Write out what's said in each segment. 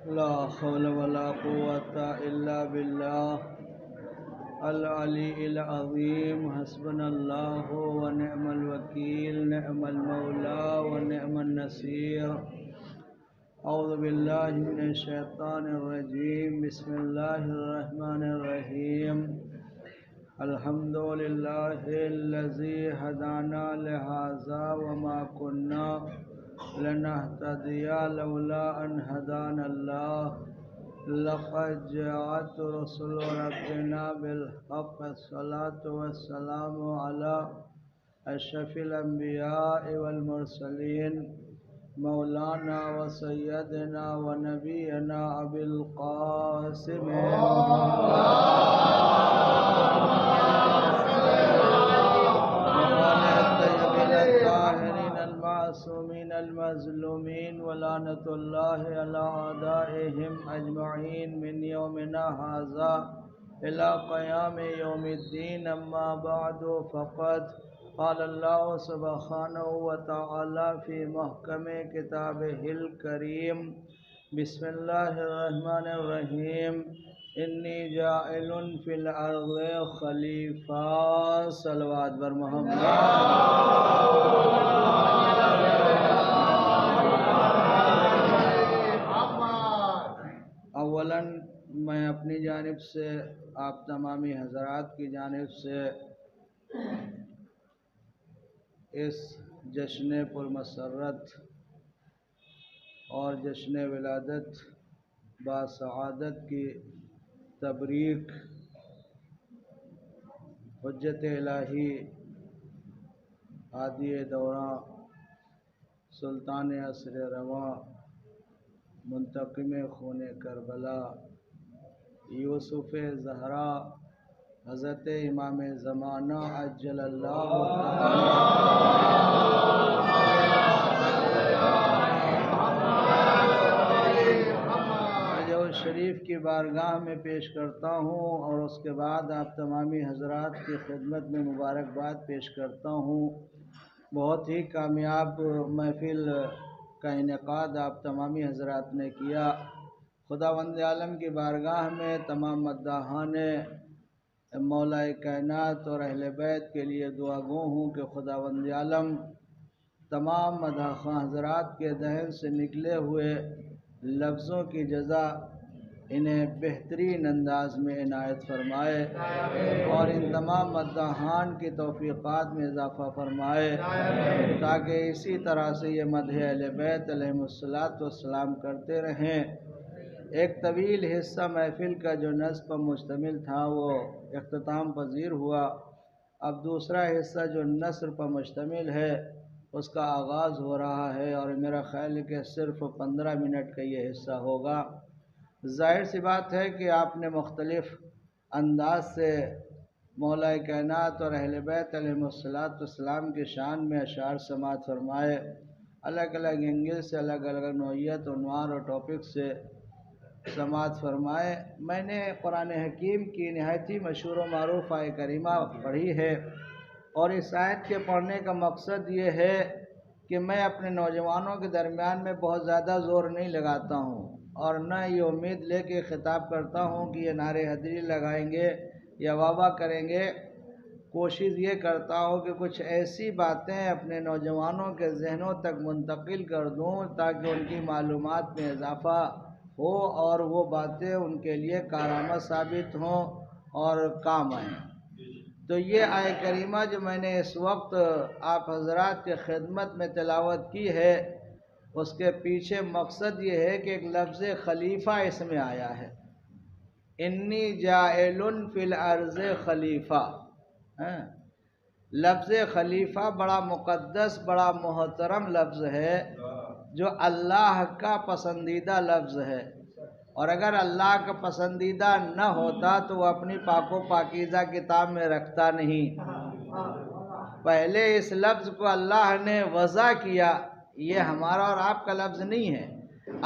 لا حول ولا قوة إلا بالله العلي العظيم. حسبنا الله ونعم الوكيل، نعم المولى ونعم النصير. أعوذ بالله من الشيطان الرجيم. بسم الله الرحمن الرحيم. الحمد لله الذي هدانا لهذا وما كنا لنهتدي لولا أن هدانا الله. لقد جاءت رسل ربنا بالحق. الصلاة والسلام على أشرف الأنبياء والمرسلين مولانا وسيدنا ونبينا أبي القاسم الطاهرين المعصومين المظلومين، ولعنة الله على أعدائهم أجمعين من يومنا هذا إلى قيام يوم الدين. أما بعد، فقد قال الله سبحانه وتعالى في محكم كتابه الكريم. بسم الله الرحمن الرحيم. انی جاعل فی الارض خلیفہ. صلوات بر محمد. اولا میں اپنی جانب سے آپ تمامی حضرات کی جانب سے اس جشن پرمسرت اور جشن ولادت با سعادت کی تبریک حجت الہی ہادی دوراں سلطان عصر رواں منتقم خون کربلا یوسف زہرا حضرت امام زمانہ عجل اللہ شریف کی بارگاہ میں پیش کرتا ہوں، اور اس کے بعد آپ تمامی حضرات کی خدمت میں مبارکباد پیش کرتا ہوں. بہت ہی کامیاب محفل کا انعقاد آپ تمامی حضرات نے کیا. خداوند عالم کی بارگاہ میں تمام مداحان مولا کائنات اور اہل بیت کے لیے دعا گو ہوں کہ خداوند عالم تمام مداحان حضرات کے دہن سے نکلے ہوئے لفظوں کی جزا انہیں بہترین انداز میں عنایت فرمائے، اور ان تمام مداحان کی توفیقات میں اضافہ فرمائے، تاکہ اسی طرح سے یہ مدح اہل بیت علیہم السلام کرتے رہیں. ایک طویل حصہ محفل کا جو نصب پر مشتمل تھا وہ اختتام پذیر ہوا. اب دوسرا حصہ جو نثر پر مشتمل ہے اس کا آغاز ہو رہا ہے، اور میرا خیال ہے کہ صرف 15 منٹ کا یہ حصہ ہوگا. ظاہر سی بات ہے کہ آپ نے مختلف انداز سے مولا کائنات اور اہل بیت علیہم السلام کی شان میں اشعار سماعت فرمائے. الگ الگ اینگل سے، الگ الگ نوعیت، عنوان اور ٹاپک سے سماعت فرمائے. میں نے قرآن حکیم کی نہایتی مشہور و معروف آیت کریمہ پڑھی ہے، اور اس آیت کے پڑھنے کا مقصد یہ ہے کہ میں اپنے نوجوانوں کے درمیان میں بہت زیادہ زور نہیں لگاتا ہوں، اور نہ یہ امید لے کے خطاب کرتا ہوں کہ یہ نعرے حیدری لگائیں گے یا واہ کریں گے. کوشش یہ کرتا ہوں کہ کچھ ایسی باتیں اپنے نوجوانوں کے ذہنوں تک منتقل کر دوں تاکہ ان کی معلومات میں اضافہ ہو اور وہ باتیں ان کے لیے کارآمد ثابت ہوں اور کام آئیں. تو یہ آیت کریمہ جو میں نے اس وقت آپ حضرات کی خدمت میں تلاوت کی ہے، اس کے پیچھے مقصد یہ ہے کہ ایک لفظ خلیفہ اس میں آیا ہے. انی جاعل فی الارض خلیفہ. لفظ خلیفہ بڑا مقدس، بڑا محترم لفظ ہے، جو اللہ کا پسندیدہ لفظ ہے، اور اگر اللہ کا پسندیدہ نہ ہوتا تو وہ اپنی پاک و پاکیزہ کتاب میں رکھتا نہیں. پہلے اس لفظ کو اللہ نے وضع کیا. یہ ہمارا اور آپ کا لفظ نہیں ہے،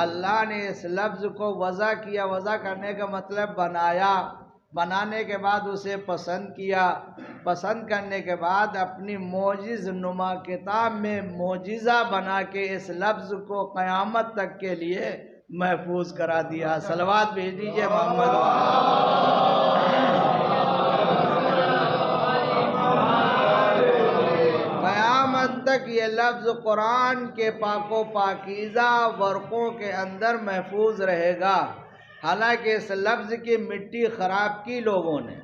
اللہ نے اس لفظ کو وضع کیا. وضع کرنے کا مطلب بنایا، بنانے کے بعد اسے پسند کیا، پسند کرنے کے بعد اپنی معجز نما کتاب میں معجزہ بنا کے اس لفظ کو قیامت تک کے لیے محفوظ کرا دیا. صلوات بھیج دیجئے محمد. قیامت تک یہ لفظ قرآن کے پاک و پاکیزہ ورقوں کے اندر محفوظ رہے گا. حالانکہ اس لفظ کی مٹی خراب کی لوگوں نے،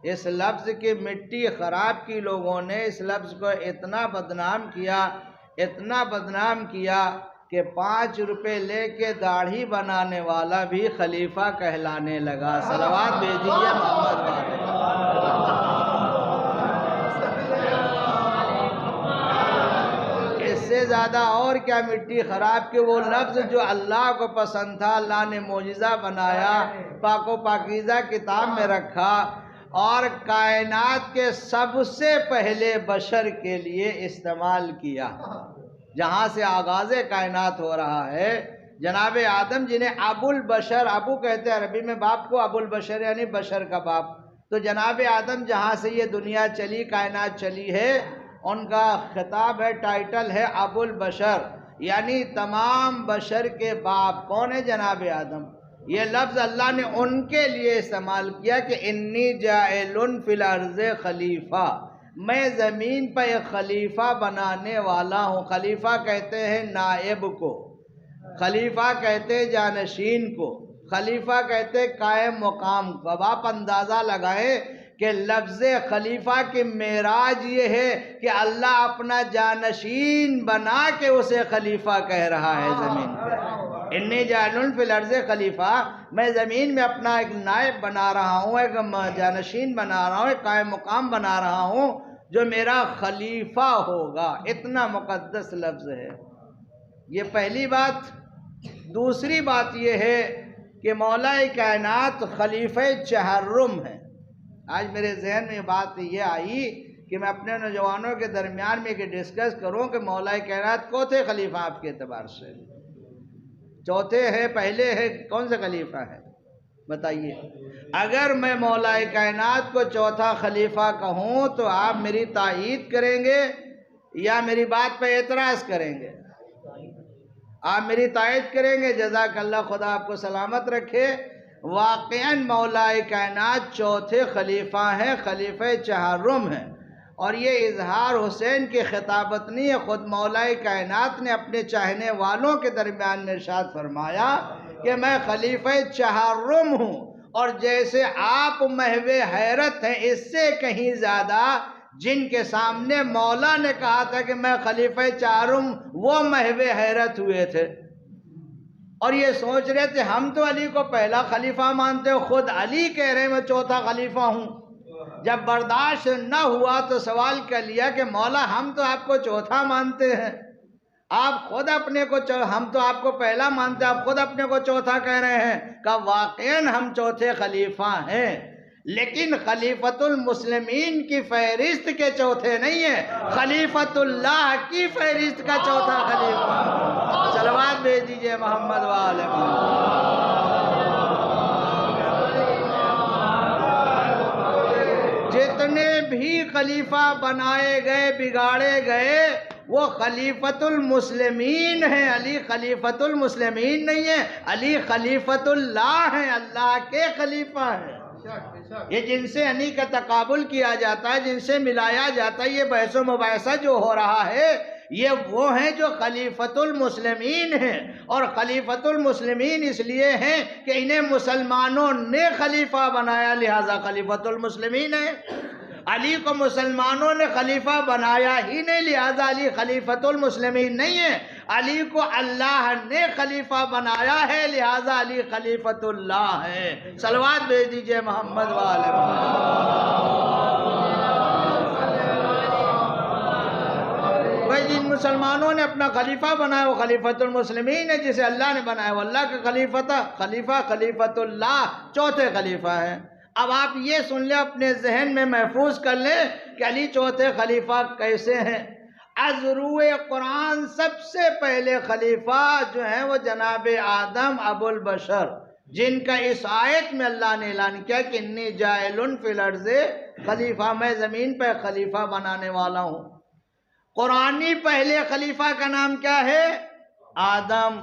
اس لفظ کی مٹی خراب کی لوگوں نے اس لفظ کو اتنا بدنام کیا، اتنا بدنام کیا کہ 5 روپے لے کے داڑھی بنانے والا بھی خلیفہ کہلانے لگا. صلوات بھیجیے محمد والے. اس سے زیادہ اور کیا مٹی خراب کہ وہ لفظ جو اللہ کو پسند تھا، اللہ نے معجزہ بنایا، پاک و پاکیزہ کتاب میں رکھا، اور کائنات کے سب سے پہلے بشر کے لیے استعمال کیا. جہاں سے آغاز کائنات ہو رہا ہے، جناب آدم جنہیں ابو البشر، ابو کہتے ہیں عربی میں باپ کو، ابو البشر یعنی بشر کا باپ. تو جناب آدم جہاں سے یہ دنیا چلی، کائنات چلی ہے، ان کا خطاب ہے، ٹائٹل ہے ابو البشر، یعنی تمام بشر کے باپ. کون ہے؟ جناب آدم. یہ لفظ اللہ نے ان کے لیے استعمال کیا کہ انی جاعل فی الارض خلیفہ، میں زمین پر ایک خلیفہ بنانے والا ہوں. خلیفہ کہتے ہیں نائب کو، خلیفہ کہتے ہیں جانشین کو، خلیفہ کہتے ہیں قائم مقام کو. اب آپ اندازہ لگائیں کہ لفظ خلیفہ کی معراج یہ ہے کہ اللہ اپنا جانشین بنا کے اسے خلیفہ کہہ رہا ہے زمین پہ. انی جاعل فی الارض خلیفہ، میں زمین میں اپنا ایک نائب بنا رہا ہوں، ایک جانشین بنا رہا ہوں، ایک قائم مقام بنا رہا ہوں جو میرا خلیفہ ہوگا. اتنا مقدس لفظ ہے. یہ پہلی بات. دوسری بات یہ ہے کہ مولا کائنات خلیفہ چہرم ہے. آج میرے ذہن میں بات یہ آئی کہ میں اپنے نوجوانوں کے درمیان میں یہ ڈسکس کروں کہ مولا کائنات کو تھے خلیفہ آپ کے اعتبار سے؟ چوتھے ہے، پہلے ہے، کون سے خلیفہ ہے بتائیے؟ اگر میں مولا کائنات کو چوتھا خلیفہ کہوں تو آپ میری تائید کریں گے یا میری بات پہ اعتراض کریں گے؟ آپ میری تائید کریں گے. جزاک اللہ، خدا آپ کو سلامت رکھے. واقعاً مولا کائنات چوتھے خلیفہ ہیں، خلیفہ چہرم ہیں. اور یہ اظہار حسین کی خطابت نہیں ہے، خود مولا کائنات نے اپنے چاہنے والوں کے درمیان میں ارشاد فرمایا کہ میں خلیفہ چہرم ہوں. اور جیسے آپ محو حیرت ہیں، اس سے کہیں زیادہ جن کے سامنے مولا نے کہا تھا کہ میں خلیفہ چہرم، وہ محو حیرت ہوئے تھے اور یہ سوچ رہے تھے ہم تو علی کو پہلا خلیفہ مانتے ہو، خود علی کہہ رہے ہیں میں چوتھا خلیفہ ہوں. جب برداشت نہ ہوا تو سوال کر لیا کہ مولا ہم تو آپ کو چوتھا مانتے ہیں، آپ خود اپنے کو ہم تو آپ کو پہلا مانتے ہیں، آپ خود اپنے کو چوتھا کہہ رہے ہیں. کہ واقعاً ہم چوتھے خلیفہ ہیں، لیکن خلیفۃ المسلمین کی فہرست کے چوتھے نہیں ہیں، خلیفۃ اللہ کی فہرست کا چوتھا خلیفہ. صلوات بھیج دیجئے محمد وآل محمد. جتنے بھی خلیفہ بنائے گئے، بگاڑے گئے، وہ خلیفۃ المسلمین ہیں. علی خلیفۃ المسلمین نہیں ہے، علی خلیفۃ اللہ ہیں، اللہ کے خلیفہ ہیں. یہ جن سے علی کا تقابل کیا جاتا ہے، جن سے ملایا جاتا ہے، یہ بحث و مباحثہ جو ہو رہا ہے، یہ وہ ہیں جو خلیفۃ المسلمین ہیں. اور خلیفۃ المسلمین اس لیے ہیں کہ انہیں مسلمانوں نے خلیفہ بنایا، لہذا خلیفۃ المسلمین ہیں. علی کو مسلمانوں نے خلیفہ بنایا ہی نہیں، لہذا علی خلیفۃ المسلمین نہیں ہے. علی کو اللہ نے خلیفہ بنایا ہے، لہذا علی خلیفۃ اللہ ہے. صلوات بھیج دیجئے محمد والے بھائی. جن مسلمانوں نے اپنا خلیفہ بنایا وہ خلیفۃ المسلمین ہے، جسے اللہ نے بنایا وہ اللہ کا خلیفہ تھا. خلیفۃ اللہ چوتھے خلیفہ ہیں. اب آپ یہ سن لیں، اپنے ذہن میں محفوظ کر لیں کہ علی چوتھے خلیفہ کیسے ہیں. از روئے قرآن سب سے پہلے خلیفہ جو ہیں وہ جناب آدم ابو البشر، جن کا اس آیت میں اللہ نے اعلان کیا کہ انی جاعل فی الارض خلیفہ، میں زمین پہ خلیفہ بنانے والا ہوں. قرآنی پہلے خلیفہ کا نام کیا ہے؟ آدم.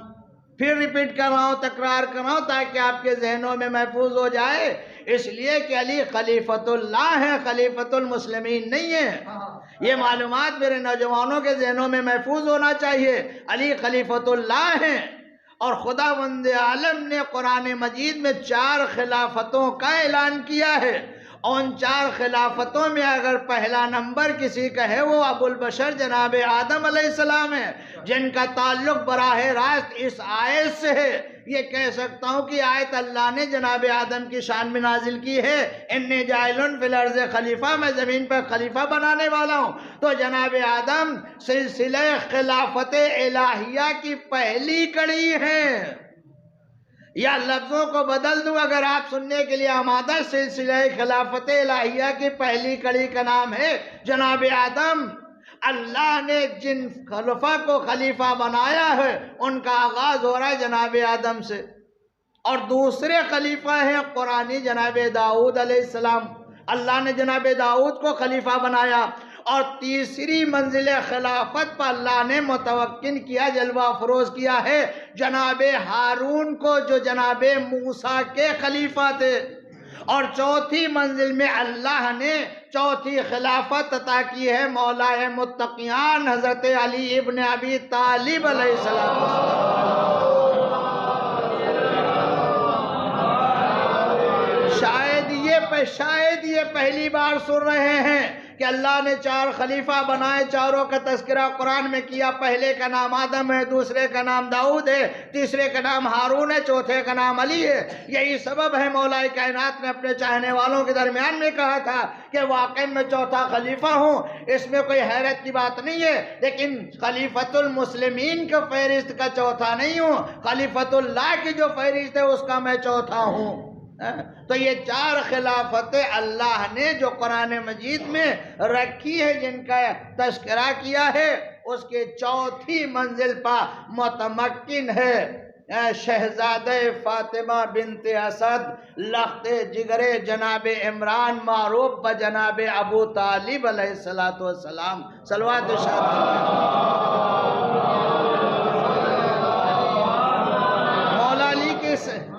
پھر ریپیٹ کر رہا ہوں، تکرار کر رہا ہوں تاکہ آپ کے ذہنوں میں محفوظ ہو جائے، اس لیے کہ علی خلیفۃ اللہ ہے، خلیفۃ المسلمین نہیں ہے۔ یہ معلومات میرے نوجوانوں کے ذہنوں میں محفوظ ہونا چاہیے۔ علی خلیفۃ اللہ ہیں، اور خداوند عالم نے قرآن مجید میں 4 خلافتوں کا اعلان کیا ہے، اور ان 4 خلافتوں میں اگر پہلا نمبر کسی کا ہے وہ ابو البشر جناب آدم علیہ السلام ہے، جن کا تعلق براہ راست اس آیت سے ہے۔ یہ کہہ سکتا ہوں کہ آیت اللہ نے جناب آدم کی شان میں نازل کی ہے، انی جاعل فی الارض خلیفہ، میں زمین پر خلیفہ بنانے والا ہوں۔ تو جناب آدم سلسلہ خلافت الہیہ کی پہلی کڑی ہے، یا لفظوں کو بدل دوں اگر آپ سننے کے لیے آمادہ، سلسلہ خلافت الہیہ کی پہلی کڑی کا نام ہے جناب آدم۔ اللہ نے جن خلفاء کو خلیفہ بنایا ہے ان کا آغاز ہو رہا ہے جناب آدم سے، اور دوسرے خلیفہ ہیں قرآنی جناب داؤد علیہ السلام، اللہ نے جناب داؤد کو خلیفہ بنایا، اور تیسری منزل خلافت پر اللہ نے متمکن کیا، جلوہ افروز کیا ہے جناب ہارون کو، جو جناب موسیٰ کے خلیفہ تھے، اور چوتھی منزل میں اللہ نے چوتھی خلافت عطا کی ہے مولا متقیان حضرت علی ابن ابی طالب علیہ السلام۔ شاید یہ پہلی بار سن رہے ہیں کہ اللہ نے 4 خلیفہ بنائے، چاروں کا تذکرہ قرآن میں کیا۔ پہلے کا نام آدم ہے، دوسرے کا نام داؤد ہے، تیسرے کا نام ہارون ہے، چوتھے کا نام علی ہے۔ یہی سبب ہے مولا کائنات نے اپنے چاہنے والوں کے درمیان میں کہا تھا کہ واقعی میں چوتھا خلیفہ ہوں، اس میں کوئی حیرت کی بات نہیں ہے، لیکن خلیفۃ المسلمین کے فہرست کا چوتھا نہیں ہوں، خلیفۃ اللہ کی جو فہرست ہے اس کا میں چوتھا ہوں۔ تو یہ 4 خلافتیں اللہ نے جو قرآن مجید میں رکھی ہے، جن کا تذکرہ کیا ہے، اس کے چوتھی منزل پر متمکن ہے شہزادہ فاطمہ بنت اسد لخت جگر جناب عمران معروف بجناب ابو طالب علیہ السلام۔ صلوات مولا علی کی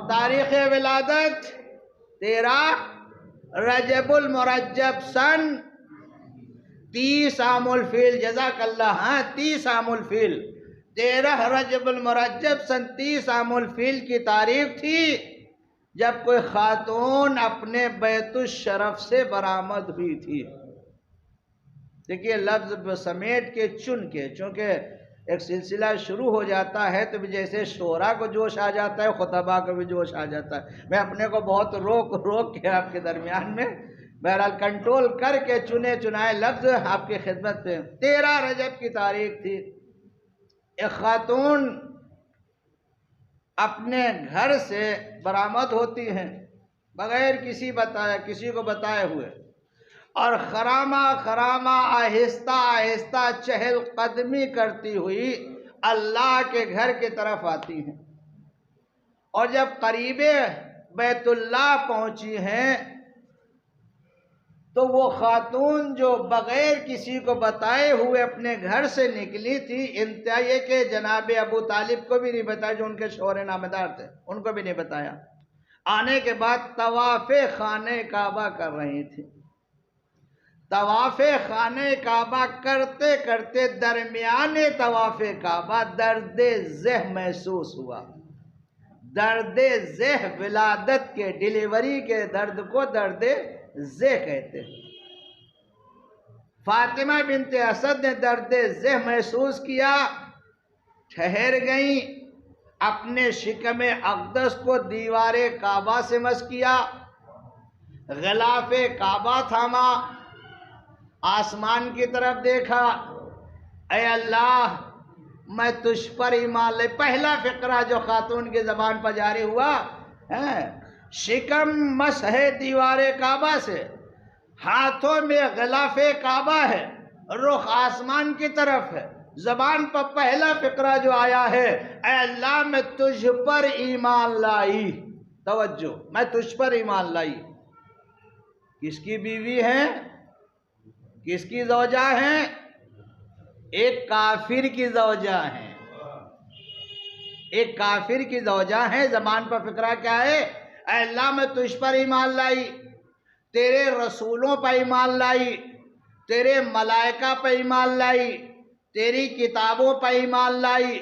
تاریخ ولادت 13 رجب المرجب سن 30 عام الفیل، جزاک اللہ، 30 عام الفیل، 13 رجب المرجب سن 30 عام الفیل کی تاریخ تھی جب کوئی خاتون اپنے بیت الشرف سے برآمد ہوئی تھی۔ دیکھیے لفظ سمیٹ کے چن کے، چونکہ ایک سلسلہ شروع ہو جاتا ہے تو جیسے شعراء کو جوش آ جاتا ہے، خطباء کو بھی جوش آ جاتا ہے، میں اپنے کو بہت روک کے آپ کے درمیان میں بہرحال کنٹرول کر کے چنے چنائے لفظ آپ کی خدمت پہ۔ 13 رجب کی تاریخ تھی، ایک خاتون اپنے گھر سے برآمد ہوتی ہیں بغیر کسی کو بتائے ہوئے، اور خرامہ آہستہ آہستہ چہل قدمی کرتی ہوئی اللہ کے گھر کی طرف آتی ہیں، اور جب قریب بیت اللہ پہنچی ہیں تو وہ خاتون جو بغیر کسی کو بتائے ہوئے اپنے گھر سے نکلی تھی، انتہا یہ کہ جناب ابو طالب کو بھی نہیں بتایا جو ان کے شوہر نامدار تھے، ان کو بھی نہیں بتایا۔ آنے کے بعد طواف خانہ کعبہ کر رہی تھی، طواف خانہ کعبہ کرتے کرتے درمیان طواف کعبہ درد ذہ محسوس ہوا۔ درد ذہ ولادت کے، ڈیلیوری کے درد کو درد ذہ کہتے ہیں۔ فاطمہ بنت اسد نے درد ذہ محسوس کیا، ٹھہر گئیں، اپنے شکم اقدس کو دیوار کعبہ سے مس کیا، غلاف کعبہ تھاما، آسمان کی طرف دیکھا، اے اللہ میں تجھ پر ایمان لے۔ پہلا فقرہ جو خاتون کی زبان پر جاری ہوا، شکم مس ہے دیوار کعبہ سے، ہاتھوں میں غلاف کعبہ ہے، رخ آسمان کی طرف ہے، زبان پر پہلا فقرہ جو آیا ہے، اے اللہ میں تجھ پر ایمان لائی۔ توجہ، میں تجھ پر ایمان لائی۔ کس کی بیوی ہیں؟ کس کی زوجہ ہیں؟ ایک کافر کی زوجہ ہیں۔ ایک کافر کی زوجہ ہیں، زبان پر فقرہ کیا ہے؟ اے اللہ میں تجھ پر ایمان لائی، تیرے رسولوں پر ایمان لائی، تیرے ملائکہ پر ایمان لائی، تیری کتابوں پر ایمان لائی،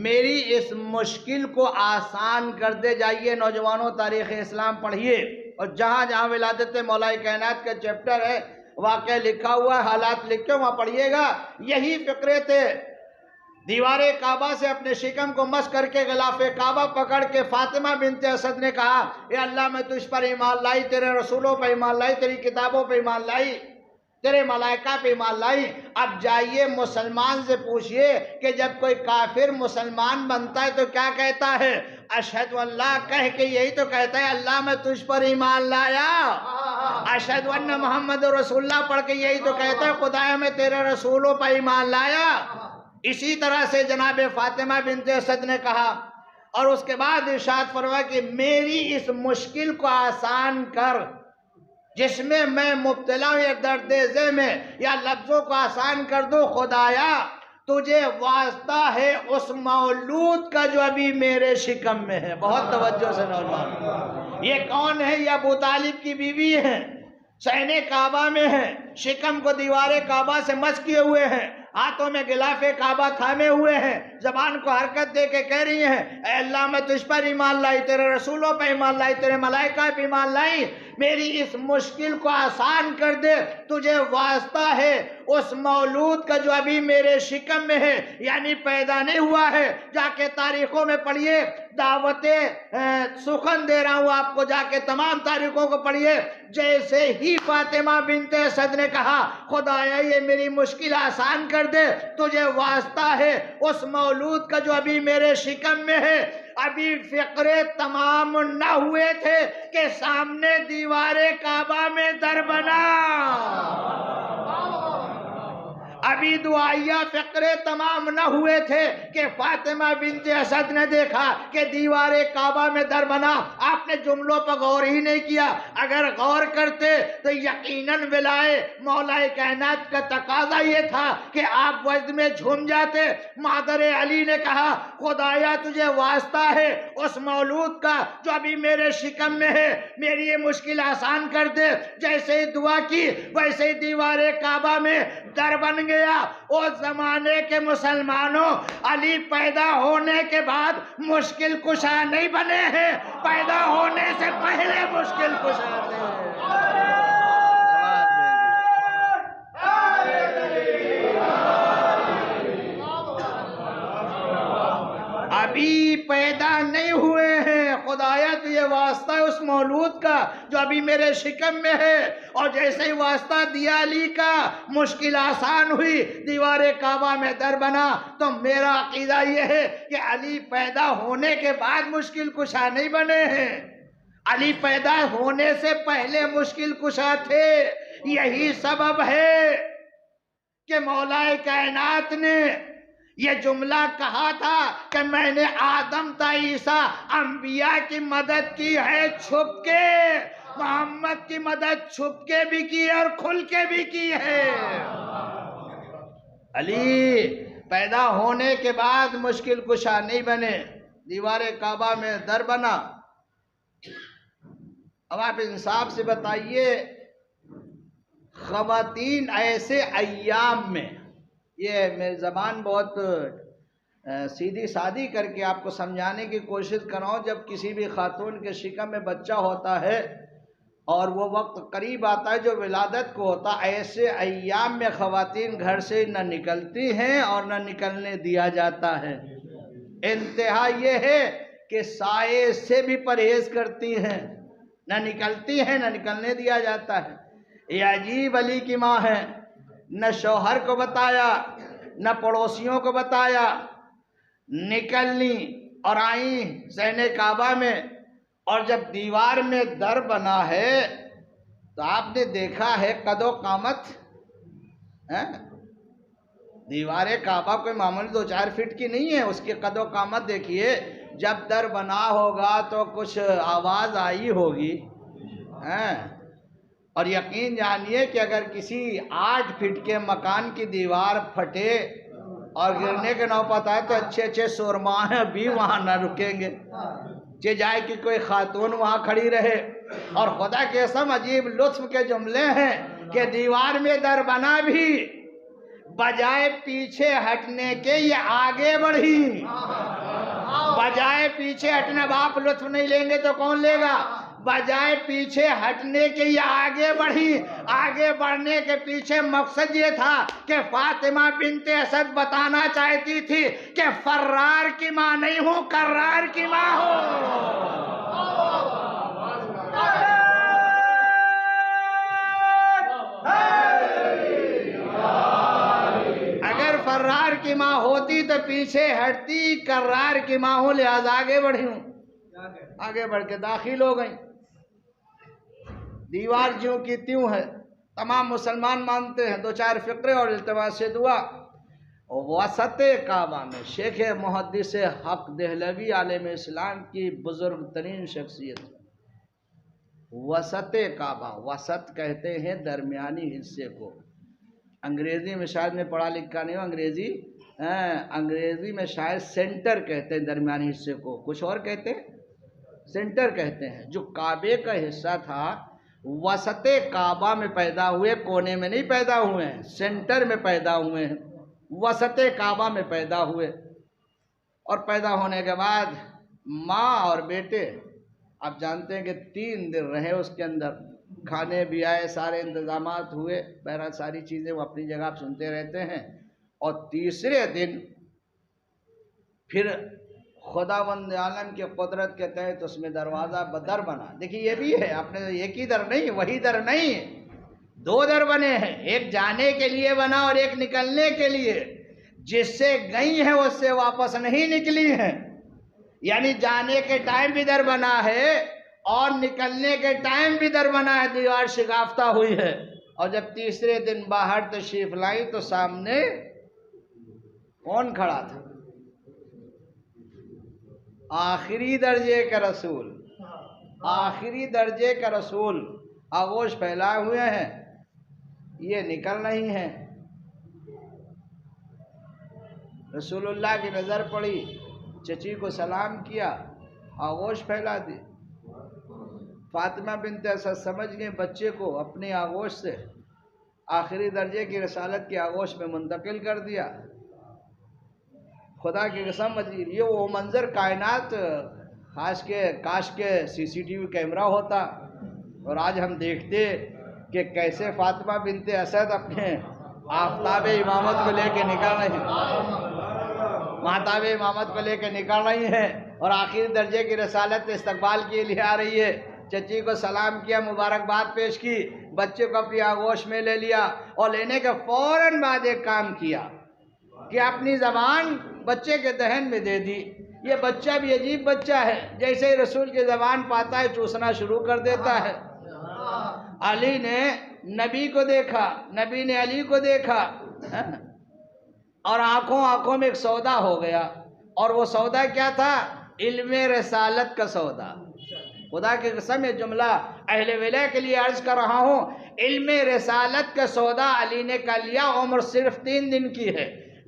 میری اس مشکل کو آسان کر دے۔ جائیے نوجوانوں تاریخ اسلام پڑھیے، اور جہاں جہاں ولادت مولا کائنات کا چیپٹر ہے، واقعہ لکھا ہوا ہے، حالات لکھے وہاں پڑھیے گا، یہی فقرے تھے۔ دیوار کعبہ سے اپنے شکم کو مس کر کے غلاف کعبہ پکڑ کے فاطمہ بنت اسد نے کہا، اے اللہ میں تجھ پر ایمان لائی، تیرے رسولوں پر ایمان لائی، تیری کتابوں پر ایمان لائی، تیرے ملائکہ پہ ایمان لائی۔ اب جائیے مسلمان سے پوچھئے کہ جب کوئی کافر مسلمان بنتا ہے تو کیا کہتا ہے؟ اشہد اللہ کہہ کے یہی تو کہتا ہے اللہ میں تجھ پر ایمان لایا۔ اشہد ان محمد رسول اللہ پڑھ کے یہی تو کہتا ہے خدایا میں تیرے رسولوں پر ایمان لایا۔ اسی طرح سے جناب فاطمہ بنت اسد نے کہا، اور اس کے بعد ارشاد فرمایا کہ میری اس مشکل کو آسان کر جس میں میں مبتلا ہوں، یا درد ذہ میں، یا لفظوں کو آسان کر دو خدایا تجھے واسطہ ہے اس مولود کا جو ابھی میرے شکم میں ہے۔ بہت توجہ سے نوجوان، یہ کون ہے؟ یہ ابو طالب کی بیوی ہے، صحن کعبہ میں ہے، شکم کو دیوار کعبہ سے مس کیے ہوئے ہیں، ہاتھوں میں غلاف کعبہ تھامے ہوئے ہیں، زبان کو حرکت دے کے کہہ رہی ہیں اے اللہ میں تجھ پر ایمان لائی، تیرے رسولوں پر ایمان لائی، تیرے ملائکہ پر ایمان لائی، میری اس مشکل کو آسان کر دے، تجھے واسطہ ہے اس مولود کا جو ابھی میرے شکم میں ہے، یعنی پیدا نہیں ہوا ہے۔ جا کے تاریخوں میں پڑھیے، دعوتیں سخن دے رہا ہوں آپ کو، جا کے تمام تاریخوں کو پڑھیے۔ جیسے ہی فاطمہ بنت اسد نے کہا خدایا یہ میری مشکل آسان کر دے، تجھے واسطہ ہے اس مولود کا جو ابھی میرے شکم میں ہے، ابھی فقرے تمام نہ ہوئے تھے کہ سامنے دیوار کعبہ میں در بنا۔ ابھی دعائیہ فقرے تمام نہ ہوئے تھے کہ فاطمہ بنت اسد نے دیکھا کہ دیوار کعبہ میں در بنا۔ آپ نے جملوں پر غور ہی نہیں کیا، اگر غور کرتے تو یقیناً ولائے مولا کائنات کا تقاضا یہ تھا کہ آپ وجد میں جھوم جاتے۔ مادر علی نے کہا خدایا تجھے واسطہ ہے اس مولود کا جو ابھی میرے شکم میں ہے، میری یہ مشکل آسان کر دے۔ جیسے ہی دعا کی ویسے ہی دیوار کعبہ میں در بن گیا۔ اس زمانے کے مسلمانوں علی پیدا ہونے کے بعد مشکل کشا نہیں بنے ہیں، پیدا ہونے سے پہلے مشکل کشا تھے۔ ابھی پیدا نہیں ہوئے ہیں، خدایا تجھے واسطہ ہے اس مولود کا جو ابھی میرے شکم میں ہے۔ اور جیسے ہی واسطہ دیا علی کا، مشکل آسان ہوئی، دیوار کعبہ میں در بنا۔ تو میرا عقیدہ یہ ہے کہ علی پیدا ہونے کے بعد مشکل کشا نہیں بنے ہیں، علی پیدا ہونے سے پہلے مشکل کشا تھے۔ یہی سبب ہے کہ مولا کائنات نے یہ جملہ کہا تھا کہ میں نے آدم تا عیسیٰ انبیاء کی مدد کی ہے چھپ کے، محمد کی مدد چھپ کے بھی کی اور کھل کے بھی کی ہے۔ علی پیدا ہونے کے بعد مشکل کشا نہیں بنے، دیوار کعبہ میں در بنا۔ اب آپ انصاف سے بتائیے، خواتین ایسے ایام میں، یہ میری زبان بہت سیدھی سادی کر کے آپ کو سمجھانے کی کوشش کر رہا ہوں، جب کسی بھی خاتون کے شکم میں بچہ ہوتا ہے اور وہ وقت قریب آتا ہے جو ولادت کو ہوتا، ایسے ایام میں خواتین گھر سے نہ نکلتی ہیں اور نہ نکلنے دیا جاتا ہے۔ انتہا یہ ہے کہ سائے سے بھی پرہیز کرتی ہیں، نہ نکلتی ہیں نہ نکلنے دیا جاتا ہے۔ یہ عجیب علی کی ماں ہے، نہ شوہر کو بتایا نہ پڑوسیوں کو بتایا، نکلنی اور آئیں صحن کعبہ میں، اور جب دیوار میں در بنا ہے تو آپ نے دیکھا ہے قد و قامت، دیوار کعبہ کوئی معمولی 2-4 فٹ کی نہیں ہے، اس کی قد و قامت دیکھیے۔ جب در بنا ہوگا تو کچھ آواز آئی ہوگی، اور یقین جانیے کہ اگر کسی 8 فٹ کے مکان کی دیوار پھٹے اور گرنے کے نوبت آئے تو اچھے اچھے سورما ہیں بھی وہاں نہ رکیں گے، کہ جائے کہ کوئی خاتون وہاں کھڑی رہے۔ اور خدا کے قسم عجیب لطف کے جملے ہیں کہ دیوار میں در بنا بھی بجائے پیچھے ہٹنے کے یہ آگے بڑھی، بجائے پیچھے ہٹنے، اب آپ لطف نہیں لیں گے تو کون لے گا؟ بجائے پیچھے ہٹنے کے یہ آگے بڑھی۔ آگے بڑھنے کے پیچھے مقصد یہ تھا کہ فاطمہ بنت اسد بتانا چاہتی تھی کہ فرار کی ماں نہیں ہوں، کرار کی ماں ہوں۔ اگر فرار کی ماں ہوتی تو پیچھے ہٹتی، کرار کی ماں ہوں لہذا آگے بڑھی ہوں، آگے بڑھ کے داخل ہو گئی۔ دیوار جوں کی تیوں ہے، تمام مسلمان مانتے ہیں، دو چار فقرے اور التماس دعا۔ وسط کعبہ میں شیخ محدث حق دہلوی عالم اسلام کی بزرگ ترین شخصیت، وسط کعبہ، وسط کہتے ہیں درمیانی حصے کو۔ انگریزی میں شاید میں پڑھا لکھا نہیں ہوں، انگریزی میں شاید سینٹر کہتے ہیں درمیانی حصے کو، کچھ اور کہتے ہیں سینٹر کہتے ہیں۔ جو کعبے کا حصہ تھا وسط کعبہ میں پیدا ہوئے، کونے میں نہیں پیدا ہوئے ہیں، سینٹر میں پیدا ہوئے ہیں، وسط کعبہ میں پیدا ہوئے۔ اور پیدا ہونے کے بعد ماں اور بیٹے، آپ جانتے ہیں کہ 3 دن رہے اس کے اندر، کھانے بھی آئے، سارے انتظامات ہوئے، بہرحال ساری چیزیں وہ اپنی جگہ سنتے رہتے ہیں۔ اور تیسرے دن پھر خداوند عالم کی قدرت کے تحت اس میں دروازہ بدر بنا۔ دیکھیے یہ بھی ہے، آپ نے ایک ہی در نہیں، وہی در نہیں، 2 در بنے ہیں، ایک جانے کے لیے بنا اور ایک نکلنے کے لیے۔ جس سے گئی ہیں اس سے واپس نہیں نکلی ہیں، یعنی جانے کے ٹائم بھی در بنا ہے اور نکلنے کے ٹائم بھی در بنا ہے، دیوار شگافتہ ہوئی ہے۔ اور جب تیسرے دن باہر تشریف لائی تو سامنے کون کھڑا تھا؟ آخری درجے کا رسول، آخری درجے کا رسول، آغوش پھیلائے ہوئے ہیں، یہ نکل نہیں ہیں۔ رسول اللہ کی نظر پڑی، چچی کو سلام کیا، آغوش پھیلا دی۔ فاطمہ بنت اسد سمجھ گئے بچے کو اپنی آغوش سے آخری درجے کی رسالت کی آغوش میں منتقل کر دیا۔ خدا کی قسم مجید یہ وہ منظر کائنات، کاش کے CCTV کیمرہ ہوتا اور آج ہم دیکھتے کہ کیسے فاطمہ بنت اسد اپنے آفتاب امامت کو لے کے نکل رہی ہیں، مہتاب امامت کو لے کے نکل رہی ہیں اور آخری درجے کی رسالت استقبال کے لیے آ رہی ہے۔ چچی کو سلام کیا، مبارکباد پیش کی، بچے کو اپنی آغوش میں لے لیا اور لینے کے فوراً بعد ایک کام کیا کہ اپنی زبان بچے کے دہن میں دے دی۔ یہ بچہ بھی عجیب بچہ ہے، جیسے ہی رسول کی زبان پاتا ہے چوسنا شروع کر دیتا ہے۔ علی نے نبی کو دیکھا، نبی نے علی کو دیکھا، اور آنکھوں میں ایک سودا ہو گیا۔ اور وہ سودا کیا تھا؟ علم رسالت کا سودا۔ خدا کی قسم یہ جملہ اہل ولایت کے لیے عرض کر رہا ہوں، علم رسالت کا سودا علی نے کر لیا۔ عمر صرف 3 دن کی ہے،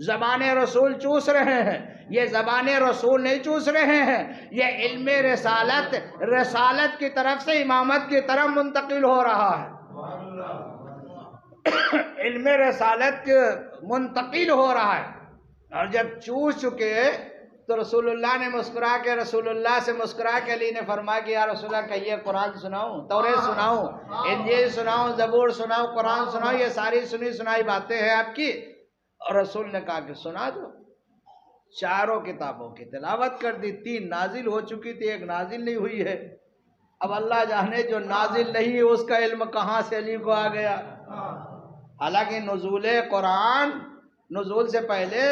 زبان رسول چوس رہے ہیں، یہ زبان رسول نہیں چوس رہے ہیں، یہ علم رسالت کی طرف سے امامت کی طرف منتقل ہو رہا ہے۔ علم رسالت منتقل ہو رہا ہے، اور جب چوس چکے تو رسول اللہ نے مسکرا کے، رسول اللہ سے مسکرا کے علی نے فرمایا کہ یا رسول اللہ کہیے قرآن سناؤں، توریت سناؤں، انجیل سناؤں، زبور سناؤں، قرآن سناؤں، یہ ساری سنی سنائی باتیں ہیں آپ کی۔ اور رسول نے کہا کہ سنا دو۔ 4 کتابوں کی تلاوت کر دی، 3 نازل ہو چکی تھی، 1 نازل نہیں ہوئی ہے۔ اب اللہ جانے جو نازل نہیں ہے اس کا علم کہاں سے علی کو آ گیا۔ حالانکہ نزول سے پہلے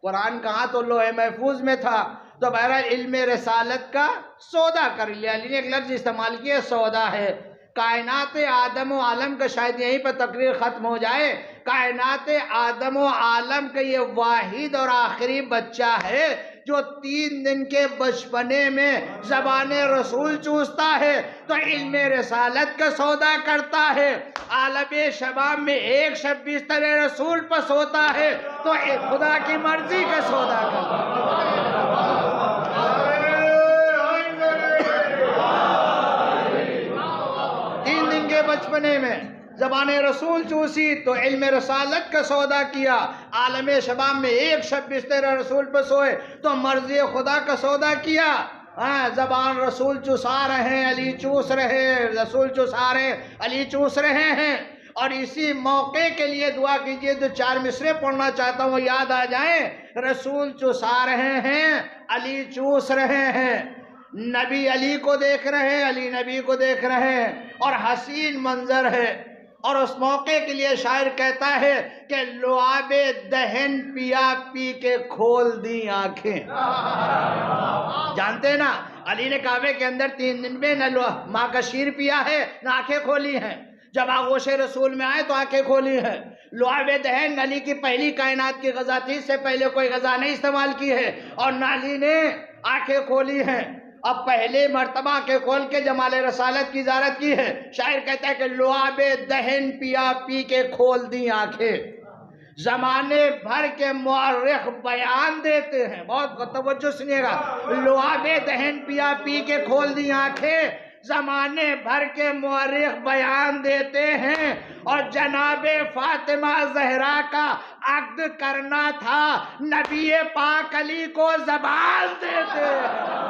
قرآن کہاں تو لوح محفوظ میں تھا، تو بہرحال علم رسالت کا سودا کر لیا۔ علی نے ایک لفظ استعمال کیا، سودا ہے۔ کائنات آدم و عالم کا شاید یہیں پر تقریر ختم ہو جائے۔ کائنات آدم و عالم کا یہ واحد اور آخری بچہ ہے جو 3 دن کے بچپنے میں زبان رسول چوستا ہے تو علم رسالت کا سودا کرتا ہے، عالم شباب میں ایک شب بستر رسول پر سوتا ہے تو خدا کی مرضی کا سودا کرتا ہے۔ 3 دن کے بچپنے میں زبان رسول چوسی تو علم رسالت کا سودا کیا، عالم شباب میں ایک شب بستر رسول پر سوئے تو مرضی خدا کا سودا کیا۔ زبان رسول چوسا رہے ہیں، علی چوس رہے، رسول چوسا رہے علی چوس رہے ہیں۔ اور اسی موقع کے لیے دعا کیجئے، جو 4 مصرے پڑھنا چاہتا ہوں یاد آ جائیں۔ رسول چوسا رہے ہیں، علی چوس رہے ہیں، نبی علی کو دیکھ رہے ہیں، علی نبی کو دیکھ رہے ہیں، اور حسین منظر ہے۔ اور اس موقع کے لیے شاعر کہتا ہے کہ لعاب دہن پیا پی کے کھول دی آنکھیں۔ جانتے ہیں نا، علی نے کعبے کے اندر 3 دن میں نہ ماں کا شیر پیا ہے نہ آنکھیں کھولی ہیں، جب آغوش رسول میں آئے تو آنکھیں کھولی ہیں۔ لعاب دہن علی کی پہلی کائنات کی غذا تھی، اس سے پہلے کوئی غذا نہیں استعمال کی ہے، اور نہ علی نے آنکھیں کھولی ہیں، اب پہلے مرتبہ آنکھیں کھول کے جمال رسالت کی زیارت کی ہے۔ شاعر کہتا ہے کہ لعاب دہن پیا پی کے کھول دی آنکھیں، زمانے بھر کے مورخ بیان دیتے ہیں، بہت توجہ سنیے گا، لعاب دہن پیا پی کے کھول دی آنکھیں، زمانے بھر کے مورخ بیان دیتے ہیں، اور جناب فاطمہ زہرا کا عقد کرنا تھا، نبی پاک علی کو زبان دیتے ہیں۔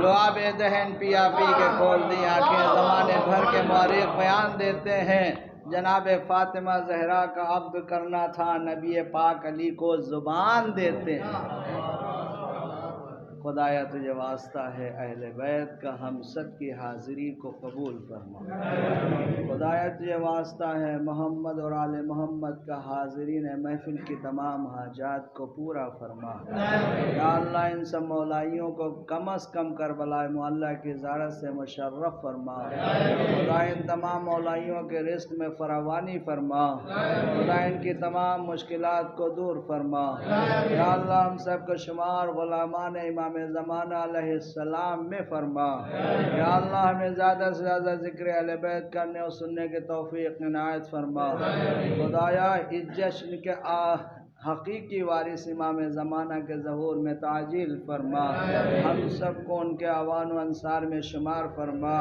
لعاب دہن پیا پی کے کھول دی آنکھیں، زمانے بھر کے مورخ بیان دیتے ہیں، جناب فاطمہ زہرا کا عقد کرنا تھا، نبی پاک علی کو زبان دیتے ہیں۔ خدایا تجھے واسطہ ہے اہل بیت کا، ہم سب کی حاضری کو قبول فرما۔ خدایا تجھے واسطہ ہے محمد اور آل محمد کا، حاضرین محفل کی تمام حاجات کو پورا فرما۔ یا اللہ ان سب مولائیوں کو کم از کم کربلا معلیٰ کی زیارت سے مشرف فرما۔ خدا ان تمام مولائیوں کے رزق میں فراوانی فرما۔ خدا ان کی تمام مشکلات کو دور فرما۔ یا اللہ ہم سب کو شمار غلامان امام زمانہ علیہ السلام میں فرما۔ یا اللہ ہمیں زیادہ سے زیادہ ذکر اہل بیت کرنے اور سننے کے توفیق عنایت فرما۔ خدایا اس جشن کے حقیقی وارث امام زمانہ کے ظہور میں تعجیل فرما، ہم سب کو ان کے اعوان و انصار میں شمار فرما۔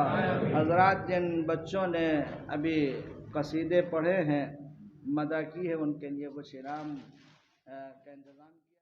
حضرات جن بچوں نے ابھی قصیدے پڑھے ہیں، مدح کی ہے، ان کے لیے کچھ انعام کا انتظام